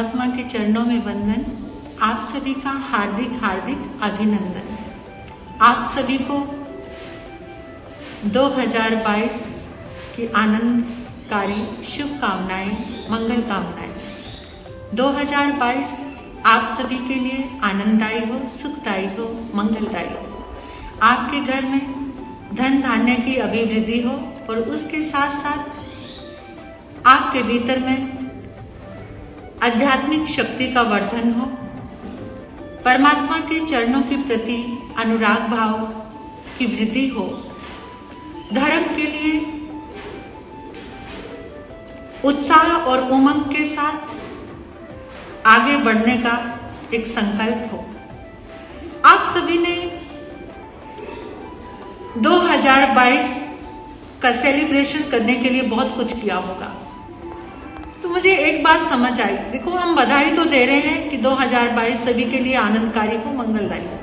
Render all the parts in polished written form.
परमात्मा के चरणों में वंदन। आप सभी का हार्दिक हार्दिक अभिनंदन। आप सभी को 2022 की आनंदकारी शुभकामनाएं, मंगल कामनाएं। 2022 आप सभी के लिए आनंददायी हो, सुखदायी हो, मंगलदायी हो। आपके घर में धन धान्य की अभिवृद्धि हो और उसके साथ साथ आपके भीतर में आध्यात्मिक शक्ति का वर्धन हो, परमात्मा के चरणों के प्रति अनुराग भाव की वृद्धि हो, धर्म के लिए उत्साह और उमंग के साथ आगे बढ़ने का एक संकल्प हो। आप सभी ने 2022 का सेलिब्रेशन करने के लिए बहुत कुछ किया होगा। तो मुझे एक बात समझ आई, देखो हम बधाई तो दे रहे हैं कि 2022 सभी के लिए आनंदकारी हो, मंगलदायी हो,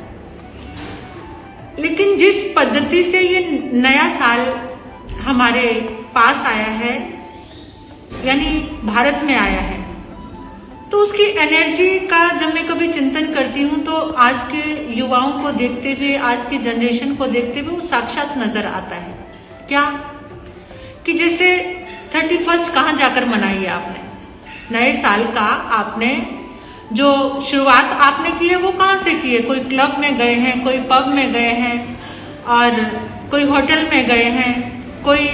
लेकिन जिस पद्धति से ये नया साल हमारे पास आया है, यानी भारत में आया है, तो उसकी एनर्जी का जब मैं कभी चिंतन करती हूँ तो आज के युवाओं को देखते हुए, आज की जनरेशन को देखते हुए वो साक्षात नजर आता है। क्या कि जैसे 31 कहाँ जाकर मनाई है आपने, नए साल का आपने जो शुरुआत आपने की है वो कहाँ से की है? कोई क्लब में गए हैं, कोई पब में गए हैं, और कोई होटल में गए हैं, कोई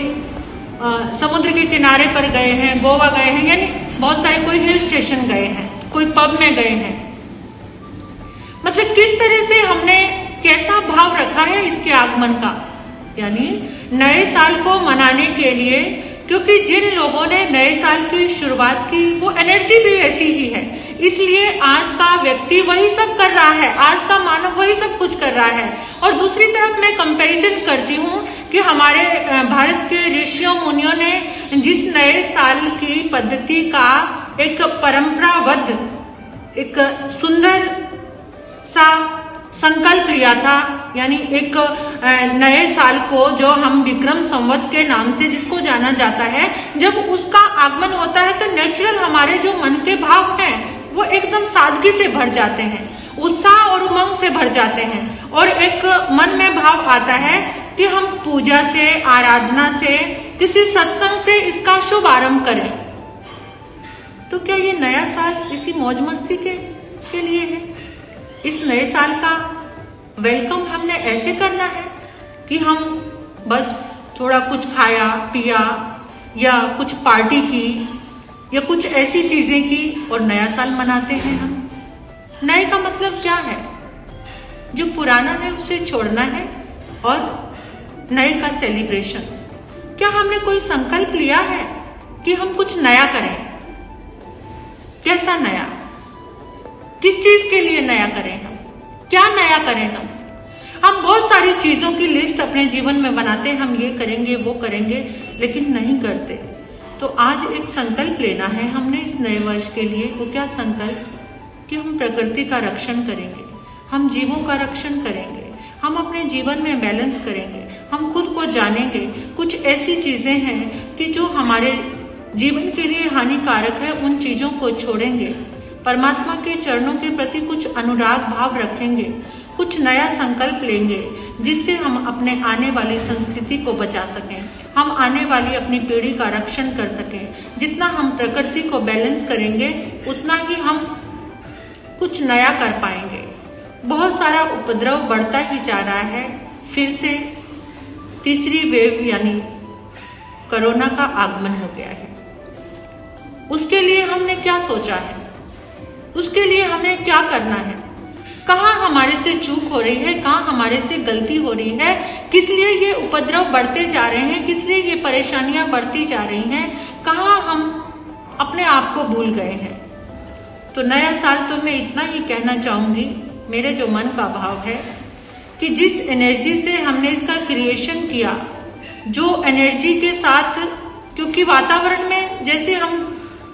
समुद्र के किनारे पर गए हैं, गोवा गए हैं, यानी बहुत सारे, कोई हिल स्टेशन गए हैं, कोई पब में गए हैं। मतलब किस तरह से हमने कैसा भाव रखा है इसके आगमन का, यानी नए साल को मनाने के लिए, क्योंकि जिन लोगों ने नए साल की शुरुआत की वो एनर्जी भी वैसी ही है, इसलिए आज का व्यक्ति वही सब कर रहा है, आज का मानव वही सब कुछ कर रहा है। और दूसरी तरफ मैं कंपैरिजन करती हूँ कि हमारे भारत के ऋषियों मुनियों ने जिस नए साल की पद्धति का एक परंपराबद्ध, एक सुंदर सा संकल्प लिया था, यानी एक नए साल को जो हम विक्रम संवत के नाम से जिसको जाना जाता है, जब उसका आगमन होता है तो नेचुरल हमारे जो मन के भाव हैं वो एकदम सादगी से भर जाते हैं, उत्साह और उमंग से भर जाते हैं, और एक मन में भाव आता है कि हम पूजा से, आराधना से, किसी सत्संग से इसका शुभ आरंभ करें। तो क्या ये नया साल इसी मौज मस्ती के लिए है? इस नए साल का वेलकम हमने ऐसे करना है कि हम बस थोड़ा कुछ खाया पिया या कुछ पार्टी की या कुछ ऐसी चीजें की और नया साल मनाते हैं हम? नए का मतलब क्या है? जो पुराना है उसे छोड़ना है और नए का सेलिब्रेशन। क्या हमने कोई संकल्प लिया है कि हम कुछ नया करें? कैसा नया? किस चीज के लिए नया करें हम? क्या नया करें हम? हम बहुत सारी चीजों की लिस्ट अपने जीवन में बनाते हैं, हम ये करेंगे वो करेंगे, लेकिन नहीं करते। तो आज एक संकल्प लेना है हमने इस नए वर्ष के लिए। वो क्या संकल्प? कि हम प्रकृति का रक्षण करेंगे, हम जीवों का रक्षण करेंगे, हम अपने जीवन में बैलेंस करेंगे, हम खुद को जानेंगे। कुछ ऐसी चीजें हैं कि जो हमारे जीवन के लिए हानिकारक है, उन चीजों को छोड़ेंगे, परमात्मा के चरणों के प्रति कुछ अनुराग भाव रखेंगे, कुछ नया संकल्प लेंगे, जिससे हम अपने आने वाली संस्कृति को बचा सकें, हम आने वाली अपनी पीढ़ी का रक्षण कर सकें। जितना हम प्रकृति को बैलेंस करेंगे उतना ही हम कुछ नया कर पाएंगे। बहुत सारा उपद्रव बढ़ता ही जा रहा है, फिर से तीसरी वेव यानी कोरोना का आगमन हो गया है। उसके लिए हमने क्या सोचा है? उसके लिए हमें क्या करना है? कहाँ हमारे से चूक हो रही है, कहाँ हमारे से गलती हो रही है, किस लिए ये उपद्रव बढ़ते जा रहे हैं, किस लिए ये परेशानियां बढ़ती जा रही हैं, कहाँ हम अपने आप को भूल गए हैं। तो नया साल तो मैं इतना ही कहना चाहूंगी, मेरे जो मन का भाव है कि जिस एनर्जी से हमने इसका क्रिएशन किया, जो एनर्जी के साथ, क्योंकि वातावरण में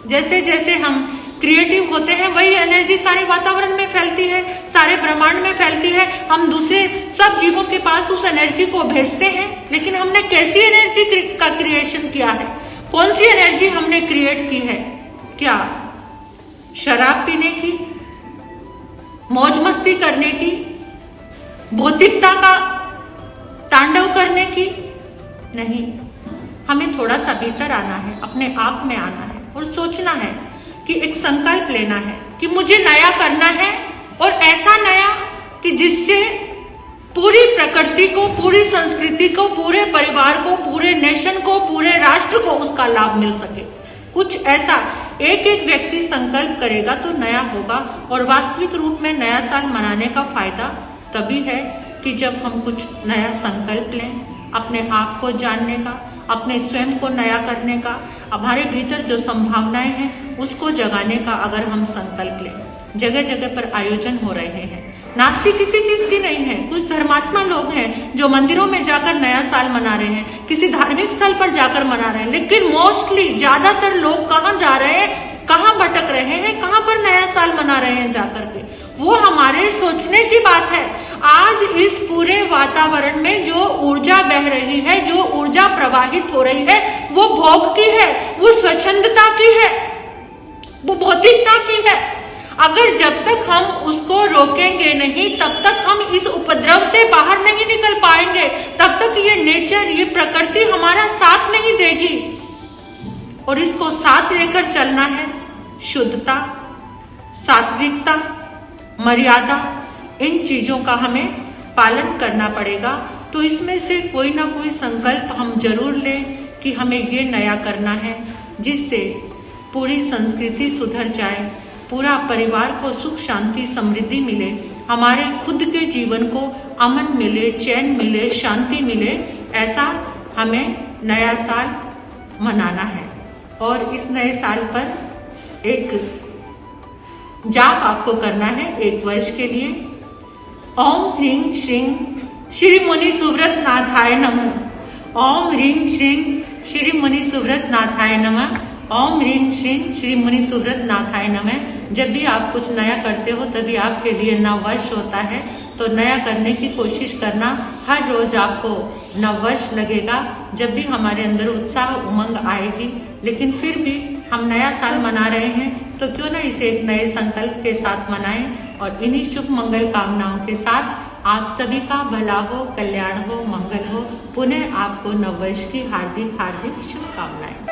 जैसे जैसे हम क्रिएटिव होते हैं वही एनर्जी सारे वातावरण में फैलती है, सारे ब्रह्मांड में फैलती है। हम दूसरे सब जीवों के पास उस एनर्जी को भेजते हैं, लेकिन हमने कैसी एनर्जी का क्रिएशन किया है? कौन सी एनर्जी हमने क्रिएट की है? क्या शराब पीने की, मौज मस्ती करने की, भौतिकता का तांडव करने की नहीं। हमें थोड़ा सा भीतर आना है, अपने आप में आना है और सोचना है कि एक संकल्प लेना है कि मुझे नया करना है, और ऐसा नया कि जिससे पूरी प्रकृति को, पूरी संस्कृति को, पूरे परिवार को, पूरे नेशन को, पूरे राष्ट्र को उसका लाभ मिल सके। कुछ ऐसा एक एक व्यक्ति संकल्प करेगा तो नया होगा। और वास्तविक रूप में नया साल मनाने का फायदा तभी है कि जब हम कुछ नया संकल्प लें, अपने आप को जानने का, अपने स्वयं को नया करने का, हमारे भीतर जो संभावनाएं हैं उसको जगाने का अगर हम संकल्प लें। जगह जगह पर आयोजन हो रहे हैं, नास्तिक किसी चीज की नहीं है। कुछ धर्मात्मा लोग हैं जो मंदिरों में जाकर नया साल मना रहे हैं, किसी धार्मिक स्थल पर जाकर मना रहे हैं, लेकिन मोस्टली ज्यादातर लोग कहाँ जा रहे हैं, कहाँ भटक रहे हैं, कहाँ पर नया साल मना रहे हैं जाकर के। वो हमारे सोचने की बात है। आज इस पूरे वातावरण में जो ऊर्जा बह रही है, जो ऊर्जा प्रवाहित हो रही है, वो भोग की है, वो स्वच्छंदता की है, वो भौतिकता की है। अगर जब तक हम उसको रोकेंगे नहीं, तब तक हम इस उपद्रव से बाहर नहीं निकल पाएंगे। तब तक ये नेचर, ये प्रकृति हमारा साथ नहीं देगी। और इसको साथ लेकर चलना है शुद्धता, सात्विकता, मर्यादा, इन चीजों का हमें पालन करना पड़ेगा। तो इसमें से कोई ना कोई संकल्प हम जरूर लें कि हमें ये नया करना है जिससे पूरी संस्कृति सुधर जाए, पूरा परिवार को सुख शांति समृद्धि मिले, हमारे खुद के जीवन को अमन मिले, चैन मिले, शांति मिले। ऐसा हमें नया साल मनाना है। और इस नए साल पर एक जाप आपको करना है 1 वर्ष के लिए। ओम ह्रीं श्रीं श्री मुनि सुव्रत नाथाय नमः। ओम ह्रीं श्रीं श्री मुनि सुव्रत नाथाय नमः। ओम ह्रीं श्रीं श्री मुनि सुव्रत नाथाय नमः। जब भी आप कुछ नया करते हो तभी आपके लिए नववर्ष होता है। तो नया करने की कोशिश करना, हर रोज आपको नववर्ष लगेगा। जब भी हमारे अंदर उत्साह उमंग आएगी, लेकिन फिर भी हम नया साल मना रहे हैं तो क्यों ना इसे एक नए संकल्प के साथ मनाएं। और इन्हीं शुभ मंगल कामनाओं के साथ आप सभी का भला हो, कल्याण हो, मंगल हो। पुनः आपको नववर्ष की हार्दिक हार्दिक शुभकामनाएं।